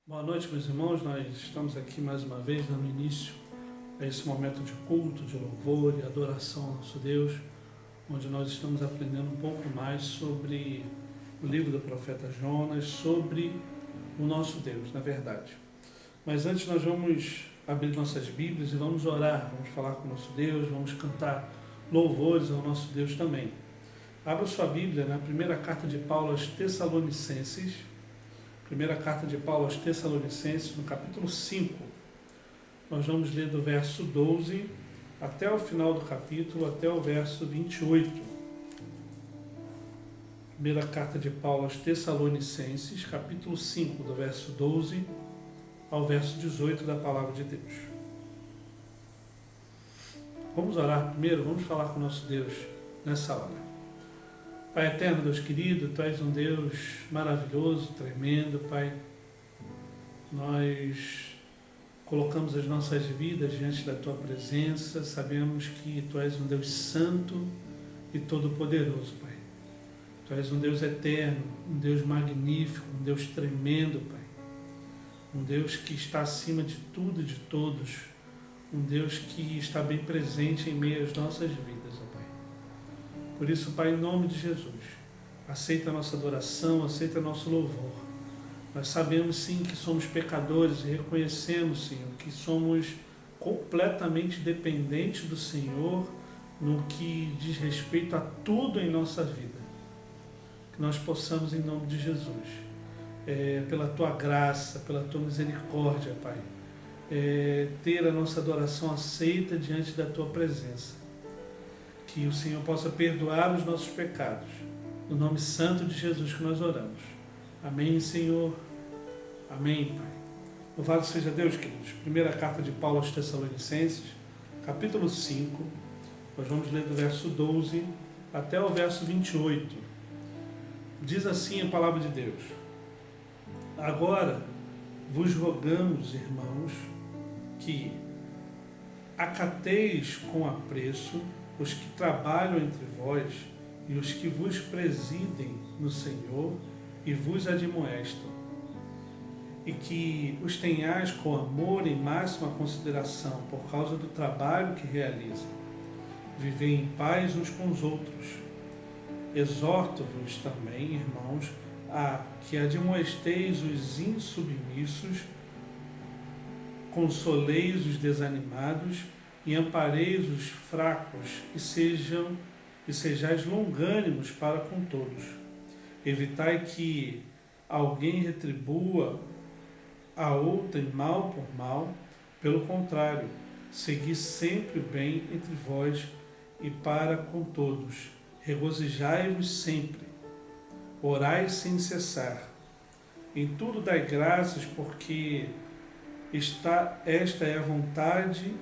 Boa noite, meus irmãos. Nós estamos aqui mais uma vez dando início a esse momento de culto, de louvor e adoração ao nosso Deus, onde nós estamos aprendendo um pouco mais sobre o livro do profeta Jonas, sobre o nosso Deus, na verdade. Mas antes nós vamos abrir nossas Bíblias e vamos orar, vamos falar com o nosso Deus, vamos cantar louvores ao nosso Deus também. Abra sua Bíblia na primeira carta de Paulo aos Tessalonicenses, primeira carta de Paulo aos Tessalonicenses, no capítulo 5. Nós vamos ler do verso 12 até o final do capítulo, até o verso 28. Primeira carta de Paulo aos Tessalonicenses, capítulo 5, do verso 12 ao verso 18 da palavra de Deus. Vamos orar primeiro, vamos falar com o nosso Deus nessa hora. Pai eterno, Deus querido, Tu és um Deus maravilhoso, tremendo, Pai. Nós colocamos as nossas vidas diante da Tua presença, sabemos que Tu és um Deus santo e todo-poderoso, Pai. Tu és um Deus eterno, um Deus magnífico, um Deus tremendo, Pai. Um Deus que está acima de tudo e de todos, um Deus que está bem presente em meio às nossas vidas, ó Pai. Por isso, Pai, em nome de Jesus, aceita a nossa adoração, aceita nosso louvor. Nós sabemos sim que somos pecadores e reconhecemos, Senhor, que somos completamente dependentes do Senhor no que diz respeito a tudo em nossa vida. Que nós possamos, em nome de Jesus, pela Tua graça, pela Tua misericórdia, Pai, ter a nossa adoração aceita diante da Tua presença. Que o Senhor possa perdoar os nossos pecados. No nome santo de Jesus que nós oramos. Amém, Senhor. Amém, Pai. Louvado seja Deus, queridos. Primeira carta de Paulo aos Tessalonicenses, capítulo 5. Nós vamos ler do verso 12 até o verso 28. Diz assim a palavra de Deus: Agora vos rogamos, irmãos, que acateis com apreço os que trabalham entre vós e os que vos presidem no Senhor e vos admoestam, e que os tenhais com amor e máxima consideração por causa do trabalho que realizam. Vivei em paz uns com os outros. Exorto-vos também, irmãos, a que admoesteis os insubmissos, consoleis os desanimados e ampareis os fracos e sejais longânimos para com todos. Evitai que alguém retribua a outrem mal por mal, pelo contrário, segui sempre o bem entre vós e para com todos. Regozijai-vos sempre, orai sem cessar. Em tudo dai graças, porque esta é a vontade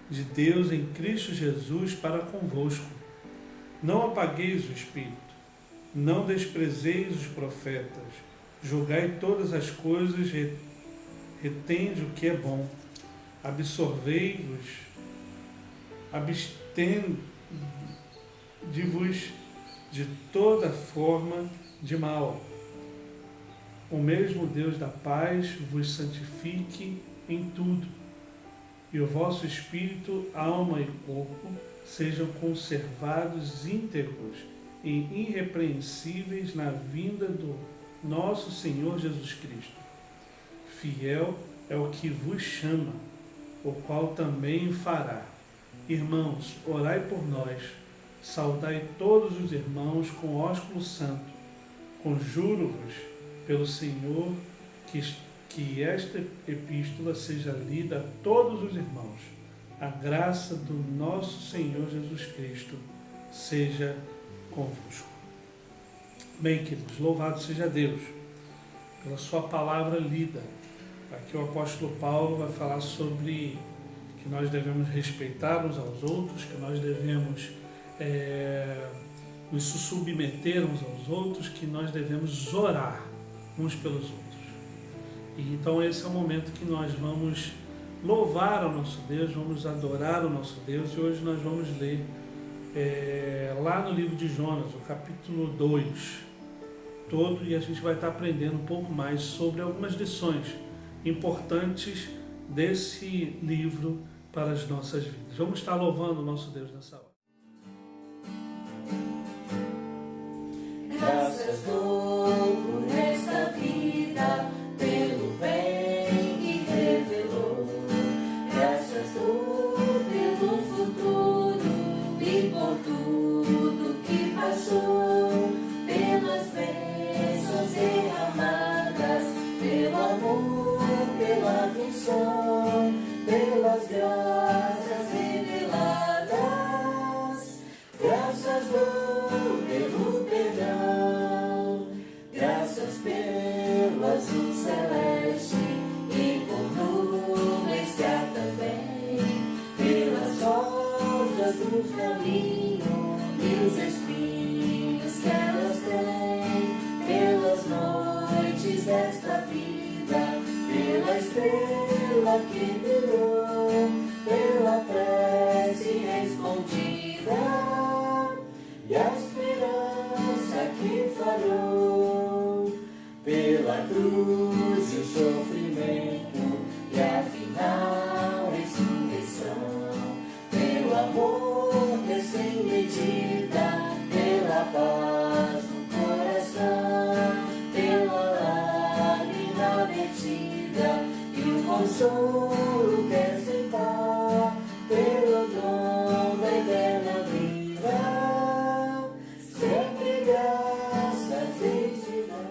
de Deus em Cristo Jesus para convosco. Não apagueis o Espírito, não desprezeis os profetas, julgai todas as coisas, retende o que é bom, abstende-vos de toda forma de mal. O mesmo Deus da paz vos santifique em tudo, e o vosso espírito, alma e corpo sejam conservados íntegros e irrepreensíveis na vinda do nosso Senhor Jesus Cristo. Fiel é o que vos chama, o qual também fará. Irmãos, orai por nós, saudai todos os irmãos com ósculo santo. Conjuro-vos pelo Senhor que esta epístola seja lida a todos os irmãos. A graça do nosso Senhor Jesus Cristo seja convosco. Bem, queridos, louvado seja Deus pela sua palavra lida. Aqui o apóstolo Paulo vai falar sobre que nós devemos respeitar uns aos outros, que nós devemos nos submeter uns aos outros, que nós devemos orar uns pelos outros. E então esse é o momento que nós vamos louvar ao nosso Deus, vamos adorar o nosso Deus, e hoje nós vamos ler lá no livro de Jonas, o capítulo 2 todo, e a gente vai estar aprendendo um pouco mais sobre algumas lições importantes desse livro para as nossas vidas. Vamos estar louvando o nosso Deus nessa hora. Graças dou por esta vida, pelo bem que revelou. Graças dou pelo futuro e por tudo que passou. Pelas bênçãos derramadas, pelo amor, pela aflição, pelas graças reveladas. Graças dou pelo perdão, graças pelo azul celeste e por nuvens que há também, pelas rosas do caminho e os espinhos que elas têm, pelas noites desta vida, pela estrela que brilhou, pela prece respondida e a esperança que falhou, pela cruz e o sofrimento e a final ressurreição, pelo amor sem medida, pela paz no coração, pela lágrima vertida e o consolo que é sem par, pelo dom da eterna vida, sempre graças hei de dar.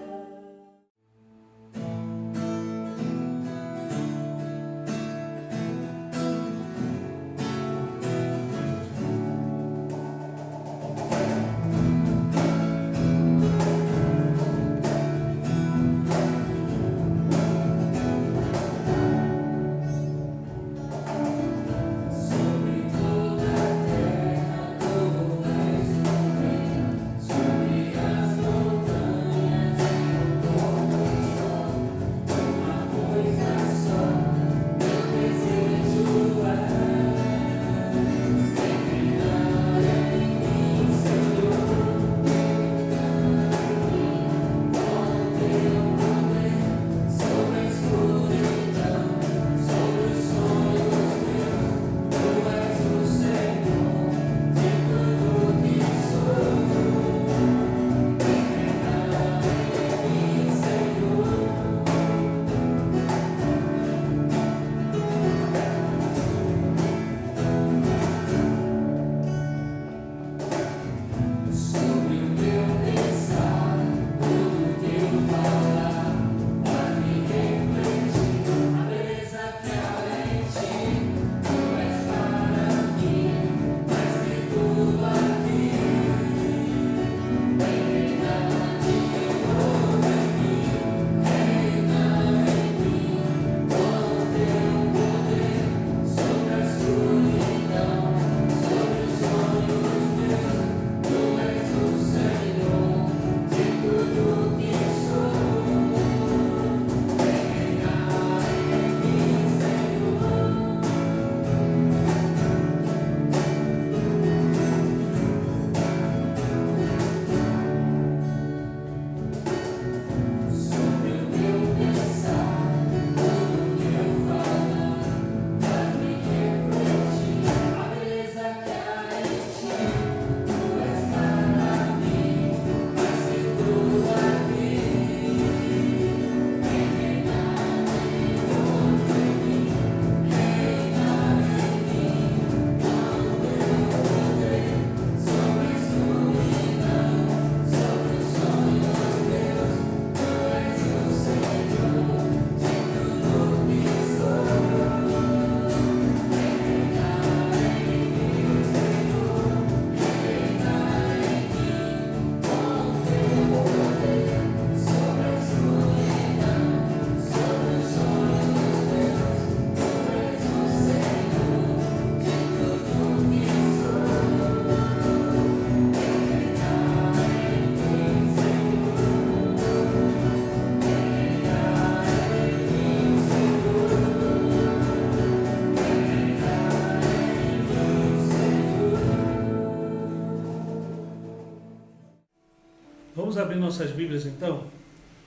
Vamos abrir nossas Bíblias então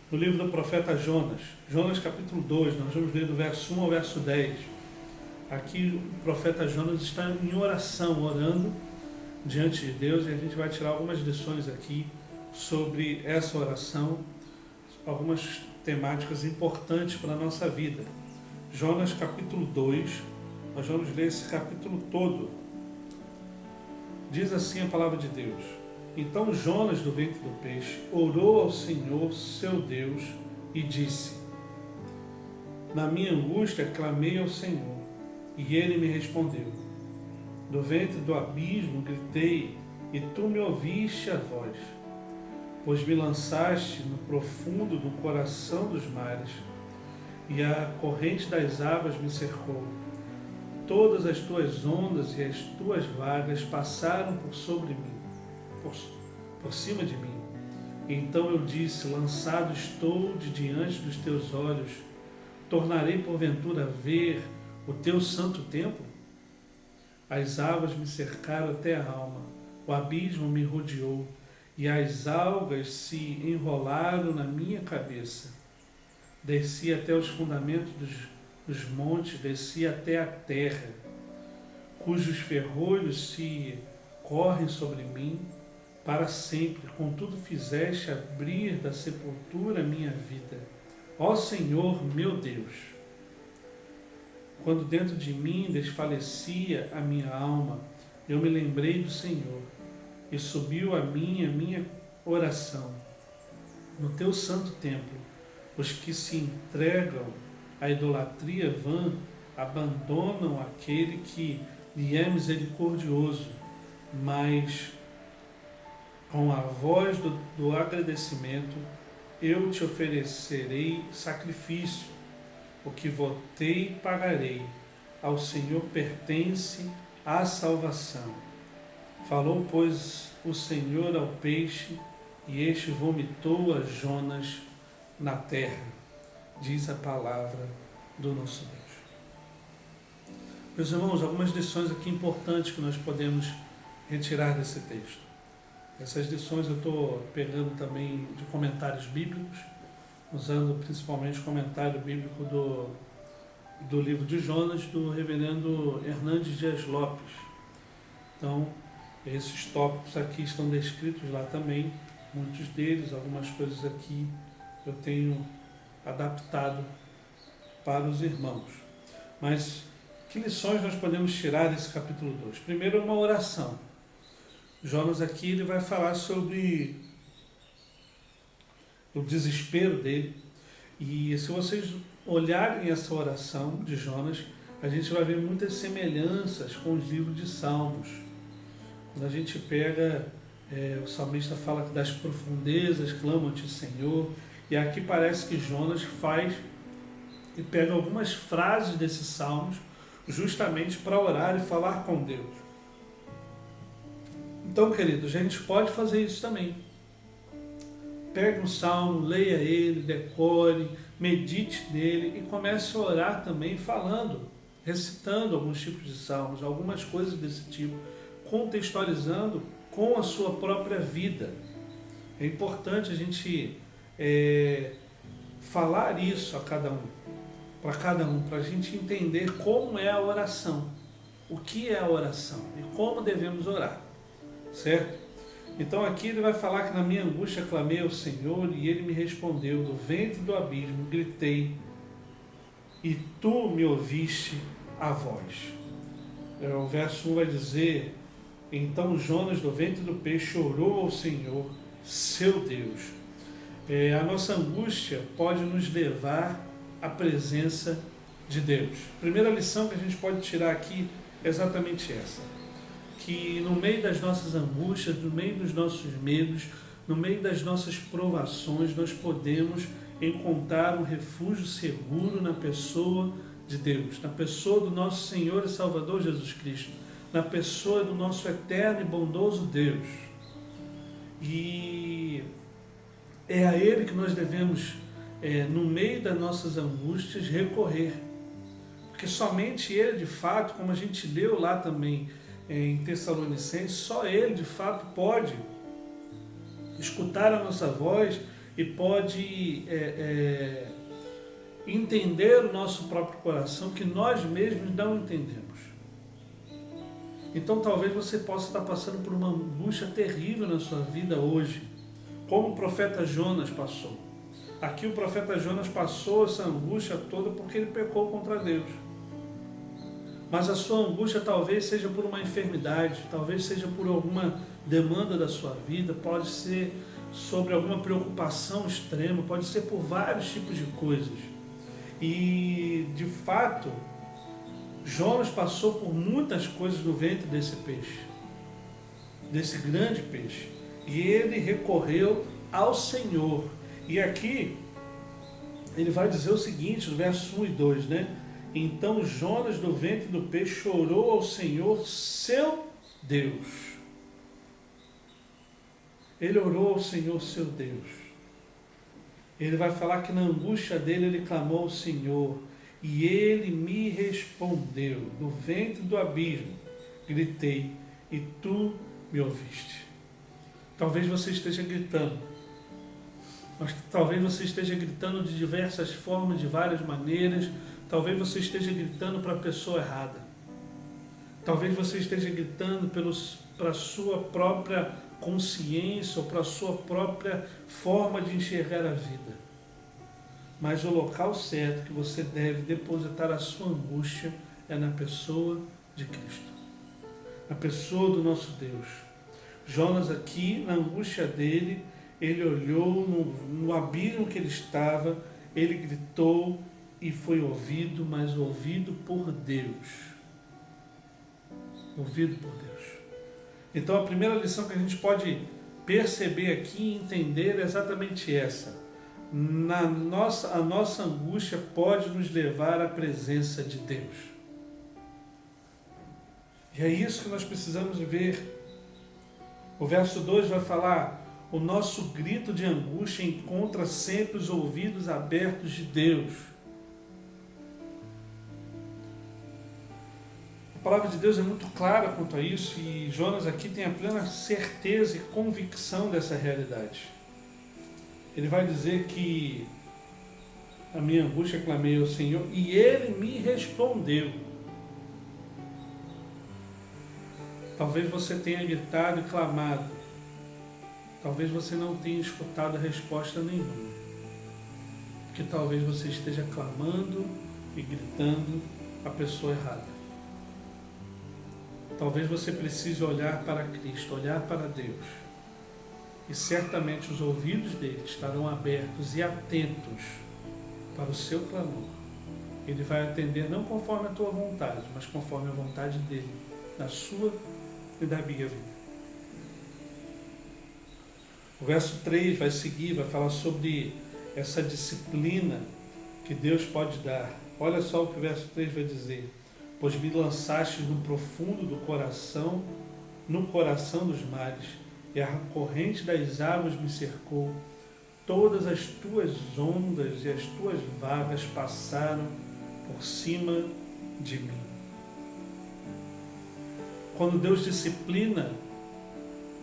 no livro do profeta Jonas, Jonas capítulo 2, nós vamos ler do verso 1 ao verso 10. Aqui o profeta Jonas está em oração, orando diante de Deus, e a gente vai tirar algumas lições aqui sobre essa oração, algumas temáticas importantes para a nossa vida. Jonas capítulo 2, nós vamos ler esse capítulo todo. Diz assim a palavra de Deus: Então Jonas, do ventre do peixe, orou ao Senhor, seu Deus, e disse: Na minha angústia clamei ao Senhor, e ele me respondeu. Do ventre do abismo gritei, e tu me ouviste a voz. Pois me lançaste no profundo do coração dos mares, e a corrente das águas me cercou. Todas as tuas ondas e as tuas vagas passaram por sobre mim, por cima de mim. Então eu disse: lançado estou de diante dos teus olhos, tornarei porventura a ver o teu santo templo? As águas me cercaram até a alma, o abismo me rodeou, e as algas se enrolaram na minha cabeça. Desci até os fundamentos dos montes, desci até a terra, cujos ferrolhos se correm sobre mim para sempre. Contudo fizeste abrir da sepultura minha vida. Ó Senhor meu Deus! Quando dentro de mim desfalecia a minha alma, eu me lembrei do Senhor, e subiu a minha oração. No teu santo templo, os que se entregam à idolatria vã abandonam aquele que lhe é misericordioso, mas com a voz do agradecimento eu te oferecerei sacrifício. O que votei pagarei, ao Senhor pertence a salvação. Falou, pois, o Senhor ao peixe, e este vomitou a Jonas na terra, diz a palavra do nosso Deus. Meus irmãos, algumas lições aqui importantes que nós podemos retirar desse texto. Essas lições eu estou pegando também de comentários bíblicos, usando principalmente o comentário bíblico do livro de Jonas, do reverendo Hernandes Dias Lopes. Então, esses tópicos aqui estão descritos lá também, muitos deles, algumas coisas aqui eu tenho adaptado para os irmãos. Mas, que lições nós podemos tirar desse capítulo 2? Primeiro, uma oração. Jonas aqui ele vai falar sobre o desespero dele. E se vocês olharem essa oração de Jonas, a gente vai ver muitas semelhanças com os livros de Salmos. Quando a gente pega, o salmista fala que das profundezas clamam-te, Senhor, e aqui parece que Jonas faz e pega algumas frases desses salmos justamente para orar e falar com Deus. Então, queridos, a gente pode fazer isso também. Pegue um salmo, leia ele, decore, medite nele e comece a orar também falando, recitando alguns tipos de salmos, algumas coisas desse tipo, contextualizando com a sua própria vida. É importante a gente falar isso a cada um, para a gente entender como é a oração, o que é a oração e como devemos orar, certo? Então aqui ele vai falar que na minha angústia clamei ao Senhor e ele me respondeu, do ventre do abismo gritei e tu me ouviste a voz. O verso 1 vai dizer, então Jonas do ventre do peixe orou ao Senhor, seu Deus. A nossa angústia pode nos levar à presença de Deus. A primeira lição que a gente pode tirar aqui é exatamente essa. Que no meio das nossas angústias, no meio dos nossos medos, no meio das nossas provações, nós podemos encontrar um refúgio seguro na pessoa de Deus, na pessoa do nosso Senhor e Salvador Jesus Cristo, na pessoa do nosso eterno e bondoso Deus. E é a Ele que nós devemos, no meio das nossas angústias, recorrer. Porque somente Ele, de fato, como a gente leu lá também, em Tessalonicenses, só Ele de fato pode escutar a nossa voz e pode entender o nosso próprio coração, que nós mesmos não entendemos. Então talvez você possa estar passando por uma angústia terrível na sua vida hoje, como o profeta Jonas passou. Aqui o profeta Jonas passou essa angústia toda porque ele pecou contra Deus. Mas a sua angústia talvez seja por uma enfermidade, talvez seja por alguma demanda da sua vida, pode ser sobre alguma preocupação extrema, pode ser por vários tipos de coisas. E, de fato, Jonas passou por muitas coisas no ventre desse peixe, desse grande peixe. E ele recorreu ao Senhor. E aqui, ele vai dizer o seguinte, no verso 1 e 2, né? Então Jonas do ventre do peixe chorou ao Senhor, seu Deus. Ele orou ao Senhor, seu Deus. Ele vai falar que na angústia dele ele clamou ao Senhor. E ele me respondeu, do ventre do abismo, gritei, e tu me ouviste. Talvez você esteja gritando, mas talvez você esteja gritando de diversas formas, de várias maneiras. Talvez você esteja gritando para a pessoa errada. Talvez você esteja gritando para a sua própria consciência ou para a sua própria forma de enxergar a vida. Mas o local certo que você deve depositar a sua angústia é na pessoa de Cristo, na pessoa do nosso Deus. Jonas aqui, na angústia dele, ele olhou no abismo que ele estava, ele gritou e foi ouvido, mas ouvido por Deus. Ouvido por Deus. Então a primeira lição que a gente pode perceber aqui e entender é exatamente essa. A nossa angústia pode nos levar à presença de Deus. E é isso que nós precisamos ver. O verso 2 vai falar: o nosso grito de angústia encontra sempre os ouvidos abertos de Deus. A palavra de Deus é muito clara quanto a isso, e Jonas aqui tem a plena certeza e convicção dessa realidade. Ele vai dizer que a minha angústia clamei ao Senhor e Ele me respondeu. Talvez você tenha gritado e clamado. Talvez você não tenha escutado resposta nenhuma. Porque talvez você esteja clamando e gritando a pessoa errada. Talvez você precise olhar para Cristo, olhar para Deus. E certamente os ouvidos dele estarão abertos e atentos para o seu clamor. Ele vai atender não conforme a tua vontade, mas conforme a vontade dele, da sua e da minha vida. O verso 3 vai seguir, vai falar sobre essa disciplina que Deus pode dar. Olha só o que o verso 3 vai dizer. Pois me lançaste no profundo do coração, no coração dos mares, e a corrente das águas me cercou. Todas as tuas ondas e as tuas vagas passaram por cima de mim. Quando Deus disciplina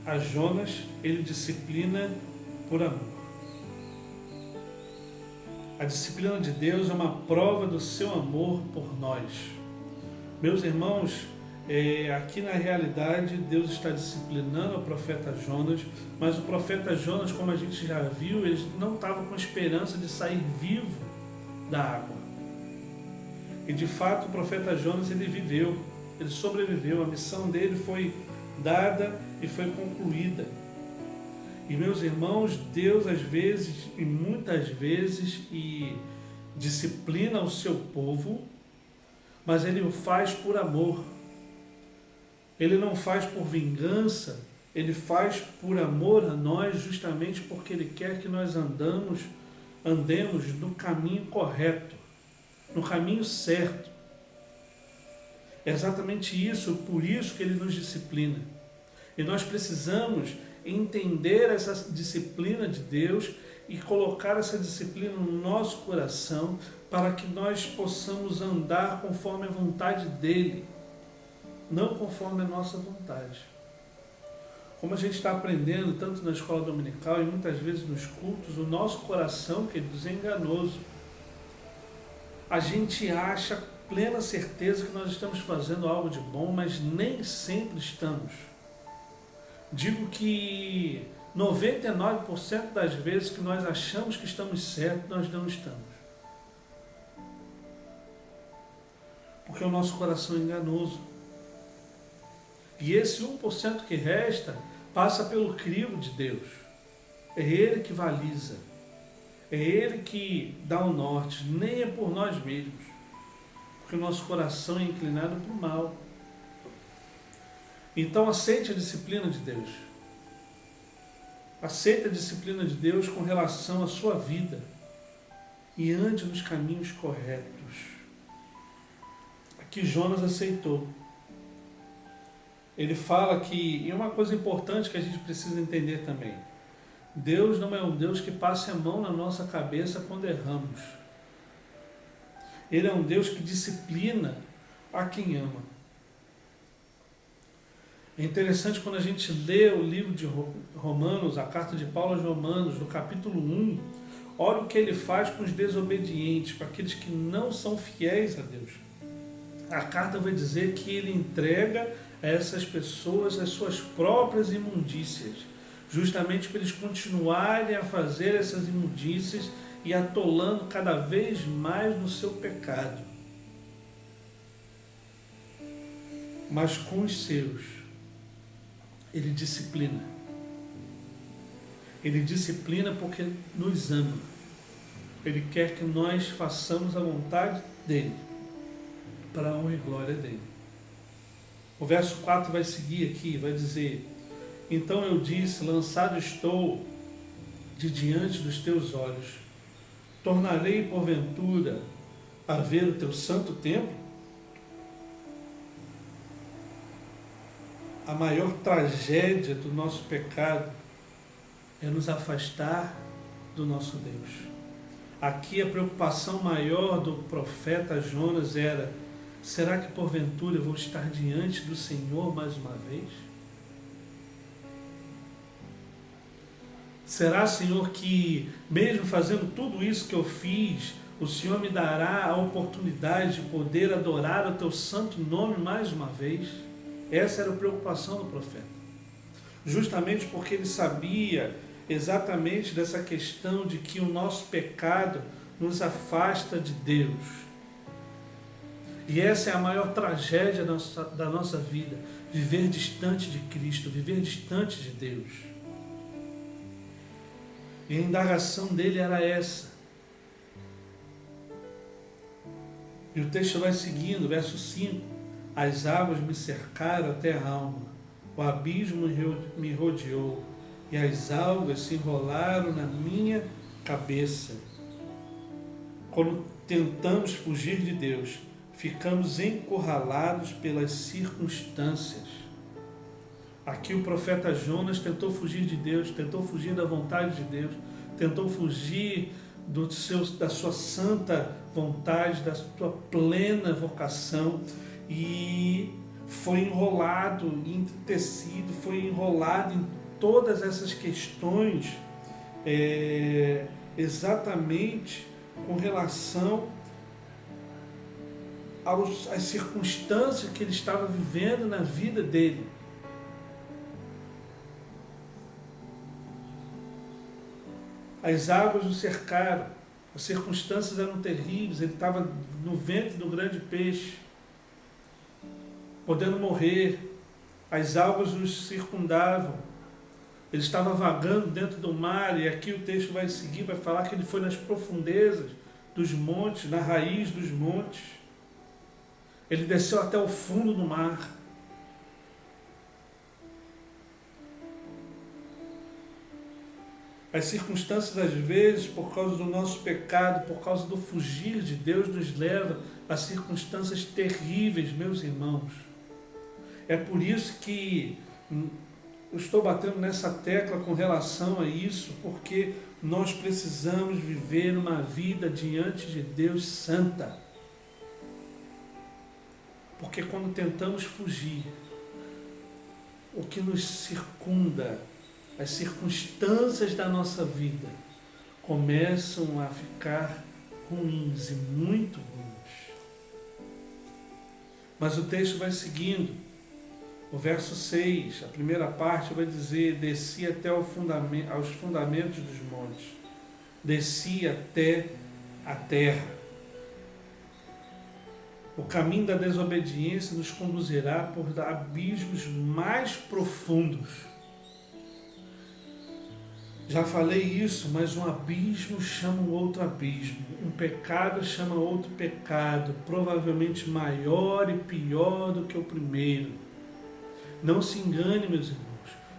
a Jonas, Ele disciplina por amor. A disciplina de Deus é uma prova do seu amor por nós. Meus irmãos, aqui na realidade Deus está disciplinando o profeta Jonas, mas o profeta Jonas, como a gente já viu, ele não estava com esperança de sair vivo da água. E de fato o profeta Jonas ele viveu, ele sobreviveu, a missão dele foi dada e foi concluída. E meus irmãos, Deus às vezes e muitas vezes disciplina o seu povo, mas Ele o faz por amor. Ele não faz por vingança, Ele faz por amor a nós, justamente porque Ele quer que nós andemos no caminho correto, no caminho certo. É exatamente isso, por isso que Ele nos disciplina. E nós precisamos entender essa disciplina de Deus e colocar essa disciplina no nosso coração para que nós possamos andar conforme a vontade dEle, não conforme a nossa vontade. como a gente está aprendendo tanto na escola dominical e muitas vezes nos cultos, o nosso coração, queridos, é enganoso. A gente acha plena certeza que nós estamos fazendo algo de bom, mas nem sempre estamos. Digo que 99% das vezes que nós achamos que estamos certos, nós não estamos. Porque o nosso coração é enganoso. E esse 1% que resta passa pelo crivo de Deus. É Ele que baliza. É Ele que dá o norte. Nem é por nós mesmos. Porque o nosso coração é inclinado para o mal. Então aceite a disciplina de Deus. Aceite a disciplina de Deus com relação à sua vida. E ande nos caminhos corretos. Aqui Jonas aceitou. Ele fala que, e uma coisa importante que a gente precisa entender também, Deus não é um Deus que passe a mão na nossa cabeça quando erramos. Ele é um Deus que disciplina a quem ama. É interessante quando a gente lê o livro de Romanos, a carta de Paulo aos Romanos, no capítulo 1, olha o que ele faz com os desobedientes, com aqueles que não são fiéis a Deus. A carta vai dizer que ele entrega a essas pessoas as suas próprias imundícias, justamente para eles continuarem a fazer essas imundícias e atolando cada vez mais no seu pecado. Mas com os seus, ele disciplina. Ele disciplina porque nos ama. Ele quer que nós façamos a vontade dele, para a honra e glória dele. O verso 4 vai seguir aqui, vai dizer: então eu disse, lançado estou de diante dos teus olhos, tornarei porventura a ver o teu santo templo? A maior tragédia do nosso pecado é nos afastar do nosso Deus. Aqui a preocupação maior do profeta Jonas era: será que porventura eu vou estar diante do Senhor mais uma vez? Será, Senhor, que mesmo fazendo tudo isso que eu fiz, o Senhor me dará a oportunidade de poder adorar o teu santo nome mais uma vez? Essa era a preocupação do profeta. Justamente porque ele sabia exatamente dessa questão de que o nosso pecado nos afasta de Deus. E essa é a maior tragédia da nossa vida, viver distante de Cristo, viver distante de Deus. E a indagação dele era essa. E o texto vai seguindo, verso 5. As águas me cercaram até a alma, o abismo me rodeou, e as algas se enrolaram na minha cabeça. Quando tentamos fugir de Deus, ficamos encurralados pelas circunstâncias. Aqui o profeta Jonas tentou fugir de Deus, tentou fugir da vontade de Deus, tentou fugir da sua santa vontade, da sua plena vocação, e foi enrolado, entretecido, foi enrolado em todas essas questões, exatamente com relação às circunstâncias que ele estava vivendo na vida dele. As águas o cercaram, as circunstâncias eram terríveis, ele estava no ventre do grande peixe, podendo morrer, as águas os circundavam, ele estava vagando dentro do mar, e aqui o texto vai seguir, vai falar que ele foi nas profundezas dos montes, na raiz dos montes, ele desceu até o fundo do mar. As circunstâncias, às vezes, por causa do nosso pecado, por causa do fugir de Deus, nos leva a circunstâncias terríveis, meus irmãos. É por isso que eu estou batendo nessa tecla com relação a isso, porque nós precisamos viver uma vida diante de Deus santa. Porque quando tentamos fugir, o que nos circunda, as circunstâncias da nossa vida, começam a ficar ruins e muito ruins. Mas o texto vai seguindo. O verso 6, a primeira parte vai dizer: desci até aos fundamentos dos montes, desci até a terra. O caminho da desobediência nos conduzirá por abismos mais profundos. Já falei isso, mas um abismo chama um outro abismo. Um pecado chama outro pecado, provavelmente maior e pior do que o primeiro. Não se engane, meus irmãos.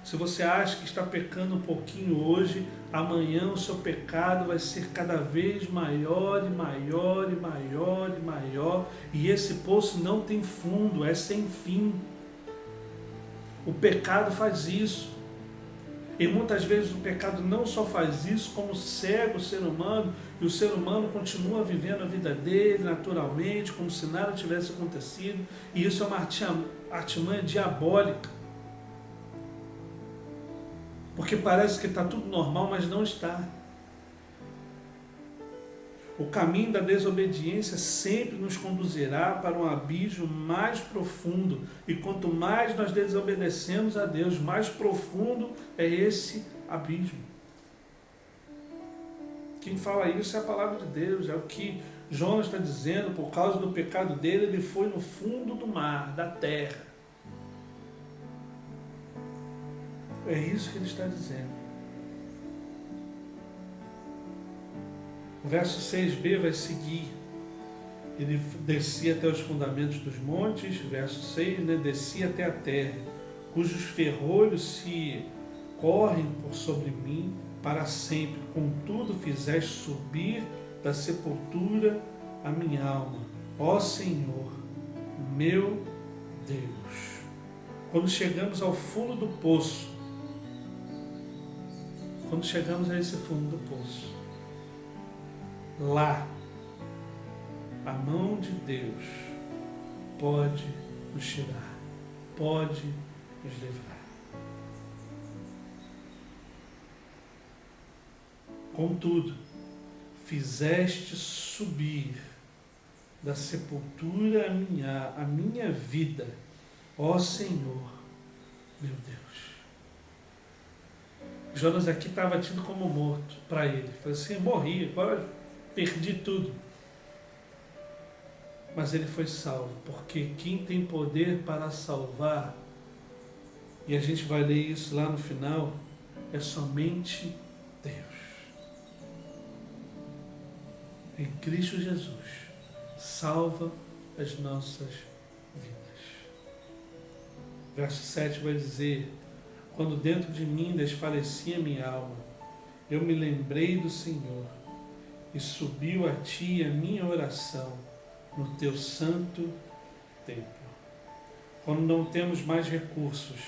Se você acha que está pecando um pouquinho hoje, amanhã o seu pecado vai ser cada vez maior e maior e maior e maior. E esse poço não tem fundo, é sem fim. O pecado faz isso. E muitas vezes o pecado não só faz isso, como cega o ser humano, e o ser humano continua vivendo a vida dele naturalmente, como se nada tivesse acontecido, e isso é uma artimanha diabólica. Porque parece que está tudo normal, mas não está. O caminho da desobediência sempre nos conduzirá para um abismo mais profundo. E quanto mais nós desobedecemos a Deus, mais profundo é esse abismo. Quem fala isso é a palavra de Deus, é o que Jonas está dizendo. Por causa do pecado dele, ele foi no fundo do mar, da terra. É isso que ele está dizendo. O verso 6b vai seguir. Ele descia até os fundamentos dos montes, verso 6, descia até a terra, cujos ferrolhos se correm por sobre mim para sempre. Contudo, fizeste subir da sepultura a minha alma. Ó Senhor, meu Deus. Quando chegamos ao fundo do poço, quando chegamos a esse fundo do poço, lá, a mão de Deus pode nos tirar, pode nos livrar. Contudo, fizeste subir da sepultura a minha vida, ó Senhor, meu Deus. Jonas aqui estava tido como morto para ele. Falei assim, morri, agora perdi tudo. Mas ele foi salvo, porque quem tem poder para salvar, e a gente vai ler isso lá no final, é somente Deus. Em Cristo Jesus, salva as nossas vidas. Verso 7 vai dizer: quando dentro de mim desfalecia minha alma, eu me lembrei do Senhor, e subiu a ti a minha oração no teu santo templo. Quando não temos mais recursos,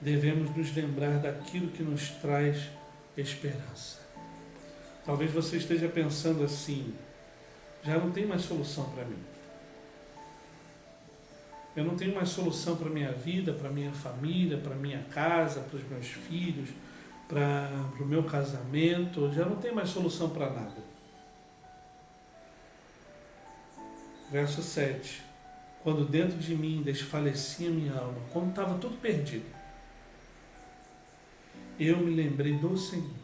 devemos nos lembrar daquilo que nos traz esperança. Talvez você esteja pensando assim: já não tem mais solução para mim. Eu não tenho mais solução para a minha vida, para a minha família, para a minha casa, para os meus filhos, para o meu casamento. Já não tem mais solução para nada. Verso 7. Quando dentro de mim desfalecia minha alma, quando estava tudo perdido, eu me lembrei do Senhor.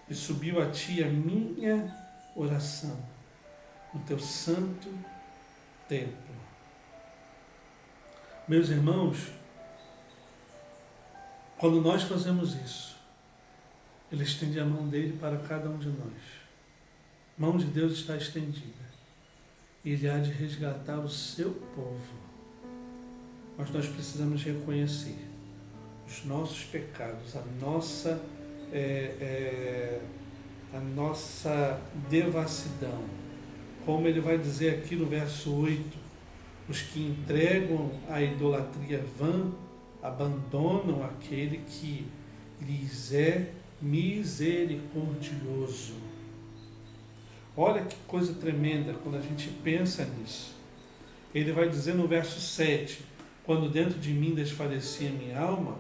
E subiu a ti a minha oração no teu santo templo. Meus irmãos, quando nós fazemos isso, Ele estende a mão dele para cada um de nós. A mão de Deus está estendida. E Ele há de resgatar o seu povo. Mas nós precisamos reconhecer os nossos pecados, a nossa devassidão. Como ele vai dizer aqui no verso 8, os que entregam a idolatria vã abandonam aquele que lhes é misericordioso. Olha que coisa tremenda quando a gente pensa nisso. Ele vai dizer no verso 7, Quando dentro de mim desfalecia minha alma,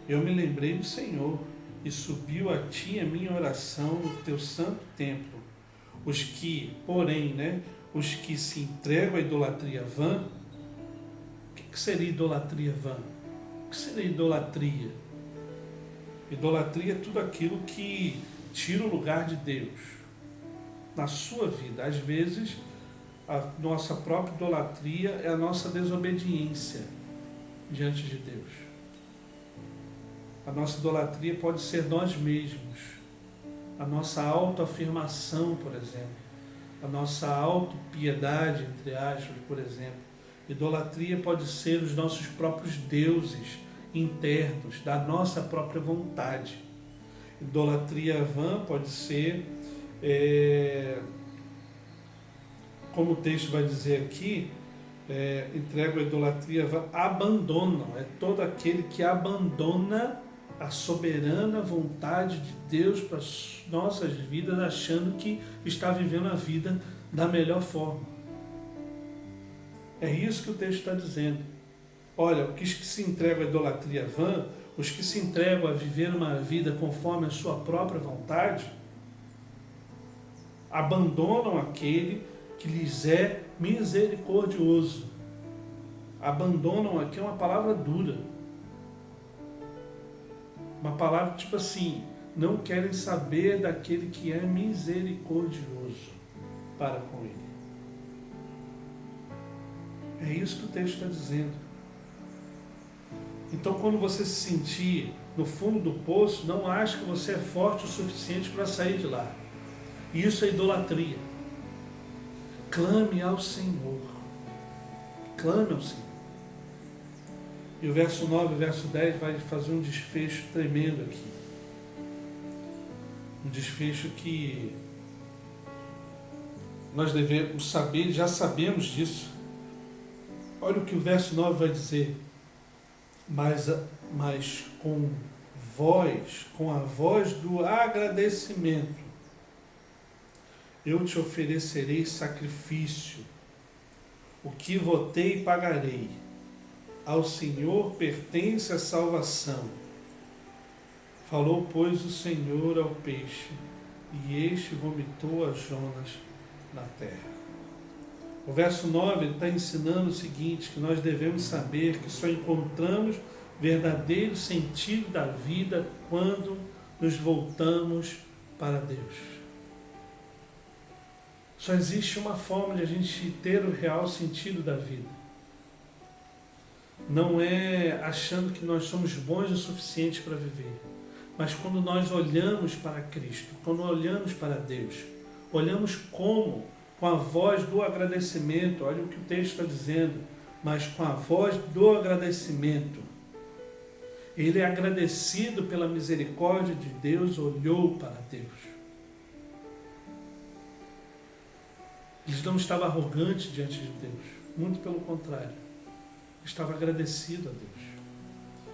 eu me lembrei do Senhor e subiu a ti a minha oração no teu santo templo. Os que, porém, os que se entregam à idolatria vã. O que seria idolatria vã? O que seria idolatria? Idolatria é tudo aquilo que tira o lugar de Deus na sua vida. Às vezes, a nossa própria idolatria é a nossa desobediência diante de Deus. A nossa idolatria pode ser nós mesmos, a nossa autoafirmação, por exemplo, a nossa autopiedade, entre aspas, por exemplo. Idolatria pode ser os nossos próprios deuses internos, da nossa própria vontade. Idolatria vã pode ser, como o texto vai dizer aqui, entrega a idolatria vã, abandonam, é todo aquele que abandona a soberana vontade de Deus para as nossas vidas, achando que está vivendo a vida da melhor forma. É isso que o texto está dizendo. Olha, os que se entregam à idolatria vã, os que se entregam a viver uma vida conforme a sua própria vontade, abandonam aquele que lhes é misericordioso. Abandonam aqui é uma palavra dura. Uma palavra tipo assim, não querem saber daquele que é misericordioso para com ele. É isso que o texto está dizendo. Então, quando você se sentir no fundo do poço, não ache que você é forte o suficiente para sair de lá. Isso é idolatria. Clame ao Senhor. Clame ao Senhor. E o verso 9 e o verso 10 vai fazer um desfecho tremendo aqui. Um desfecho que nós devemos saber, já sabemos disso. Olha o que o verso 9 vai dizer. Mas com a voz do agradecimento, eu te oferecerei sacrifício. O que votei pagarei. Ao Senhor pertence a salvação. Falou, pois, o Senhor ao peixe, e este vomitou a Jonas na terra. O verso 9 está ensinando o seguinte, que nós devemos saber que só encontramos verdadeiro sentido da vida quando nos voltamos para Deus. Só existe uma forma de a gente ter o real sentido da vida. Não é achando que nós somos bons o suficiente para viver, mas quando nós olhamos para Cristo, quando olhamos para Deus, olhamos como? Com a voz do agradecimento. Olha o que o texto está dizendo, mas com a voz do agradecimento. Ele é agradecido pela misericórdia de Deus, olhou para Deus. Ele não estava arrogante diante de Deus, muito pelo contrário. Estava agradecido a Deus.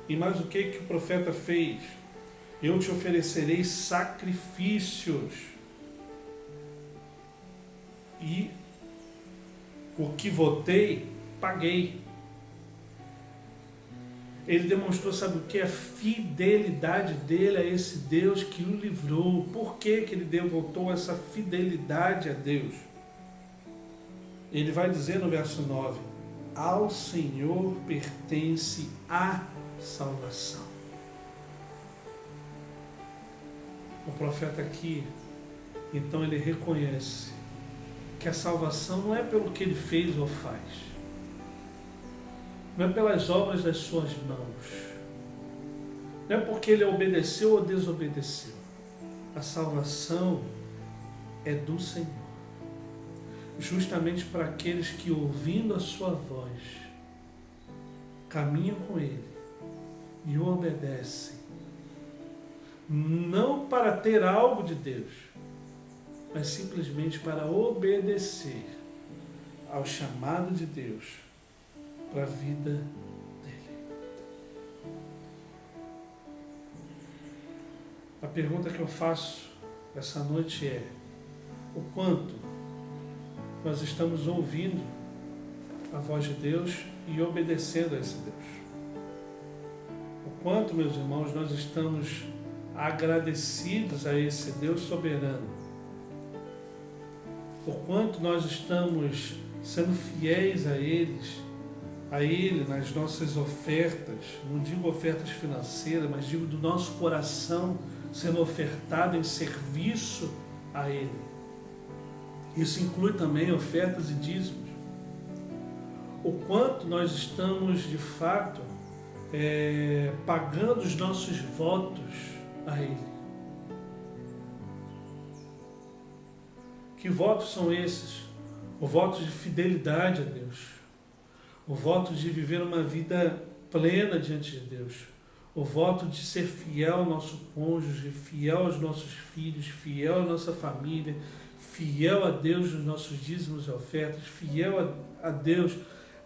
E mais o que o profeta fez? Eu te oferecerei sacrifícios. E o que votei, paguei. Ele demonstrou, sabe o que? A fidelidade dele a esse Deus que o livrou. Por que ele devotou essa fidelidade a Deus? Ele vai dizer no verso 9, ao Senhor pertence a salvação. O profeta aqui, então ele reconhece que a salvação não é pelo que ele fez ou faz, não é pelas obras das suas mãos, não é porque ele obedeceu ou desobedeceu. A salvação é do Senhor, justamente para aqueles que, ouvindo a sua voz, caminham com ele e o obedecem, não para ter algo de Deus, mas simplesmente para obedecer ao chamado de Deus para a vida dele. A pergunta que eu faço essa noite é: o quanto nós estamos ouvindo a voz de Deus e obedecendo a esse Deus. O quanto, meus irmãos, nós estamos agradecidos a esse Deus soberano. O quanto nós estamos sendo fiéis a Ele nas nossas ofertas, não digo ofertas financeiras, mas digo do nosso coração sendo ofertado em serviço a Ele. Isso inclui também ofertas e dízimos. O quanto nós estamos, de fato, pagando os nossos votos a Ele. Que votos são esses? O voto de fidelidade a Deus. O voto de viver uma vida plena diante de Deus. O voto de ser fiel ao nosso cônjuge, fiel aos nossos filhos, fiel à nossa família, fiel a Deus nos nossos dízimos e ofertas, fiel a Deus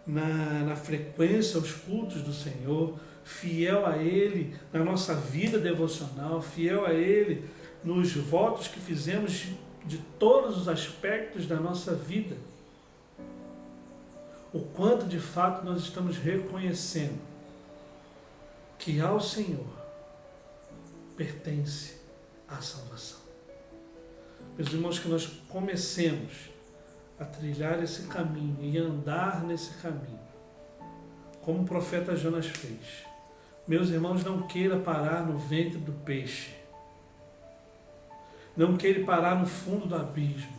na frequência aos cultos do Senhor, fiel a Ele na nossa vida devocional, fiel a Ele nos votos que fizemos de todos os aspectos da nossa vida. O quanto de fato nós estamos reconhecendo que ao Senhor pertence a salvação. Meus irmãos, que nós comecemos a trilhar esse caminho e andar nesse caminho, como o profeta Jonas fez. Meus irmãos, não queira parar no ventre do peixe. Não queira parar no fundo do abismo.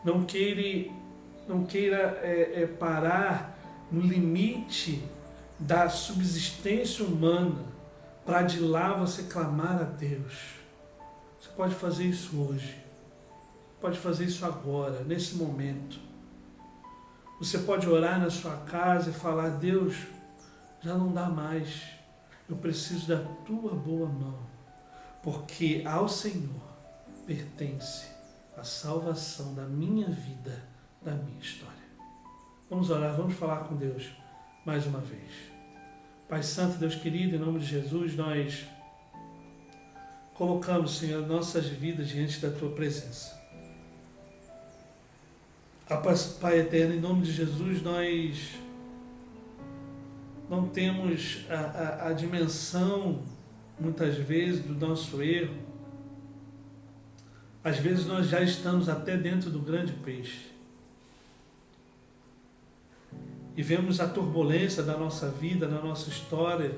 Não queira parar no limite da subsistência humana para de lá você clamar a Deus. Você pode fazer isso hoje. Pode fazer isso agora, nesse momento. Você pode orar na sua casa e falar: Deus, já não dá mais. Eu preciso da tua boa mão. Porque ao Senhor pertence a salvação da minha vida, da minha história. Vamos orar, vamos falar com Deus mais uma vez. Pai Santo, Deus querido, em nome de Jesus, nós colocamos, Senhor, nossas vidas diante da tua presença. Pai eterno, em nome de Jesus, nós não temos a dimensão, muitas vezes, do nosso erro. Às vezes nós já estamos até dentro do grande peixe. E vemos a turbulência da nossa vida, da nossa história.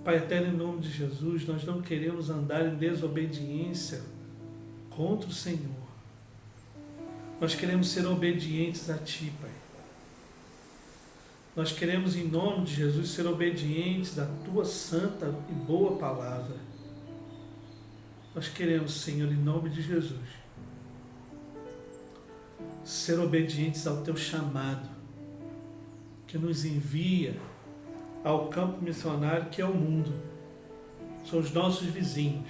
Pai eterno, em nome de Jesus, nós não queremos andar em desobediência contra o Senhor. Nós queremos ser obedientes a Ti, Pai. Nós queremos, em nome de Jesus, ser obedientes à Tua santa e boa palavra. Nós queremos, Senhor, em nome de Jesus, ser obedientes ao Teu chamado, que nos envia ao campo missionário, que é o mundo. São os nossos vizinhos.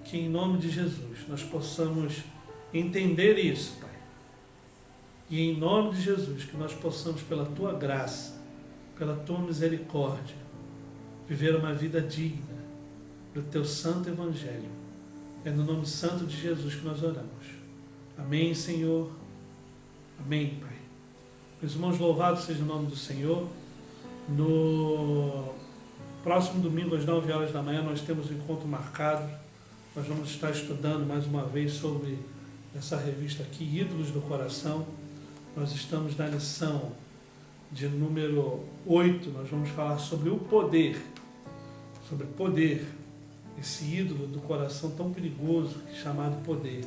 Que, em nome de Jesus, nós possamos entender isso, Pai. E em nome de Jesus, que nós possamos, pela Tua graça, pela Tua misericórdia, viver uma vida digna do Teu santo Evangelho. É no nome santo de Jesus que nós oramos. Amém, Senhor. Amém, Pai. Meus irmãos, louvado seja o nome do Senhor. No próximo domingo, às 9 horas da manhã, nós temos um encontro marcado. Nós vamos estar estudando mais uma vez sobre essa revista aqui, Ídolos do Coração. Nós estamos na lição de número 8. Nós vamos falar sobre o poder. Sobre poder. Esse ídolo do coração tão perigoso chamado poder.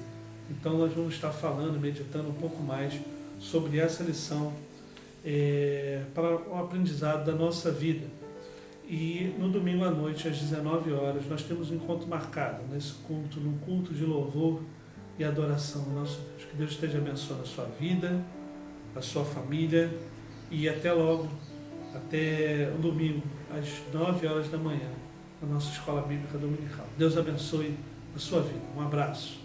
Então nós vamos estar falando, meditando um pouco mais sobre essa lição para o aprendizado da nossa vida. E no domingo à noite, às 19 horas, nós temos um encontro marcado nesse culto, num culto de louvor e adoração ao nosso Deus. Que Deus esteja abençoando a sua vida, a sua família, e até logo, até o domingo, às 9 horas da manhã, na nossa Escola Bíblica Dominical. Deus abençoe a sua vida. Um abraço.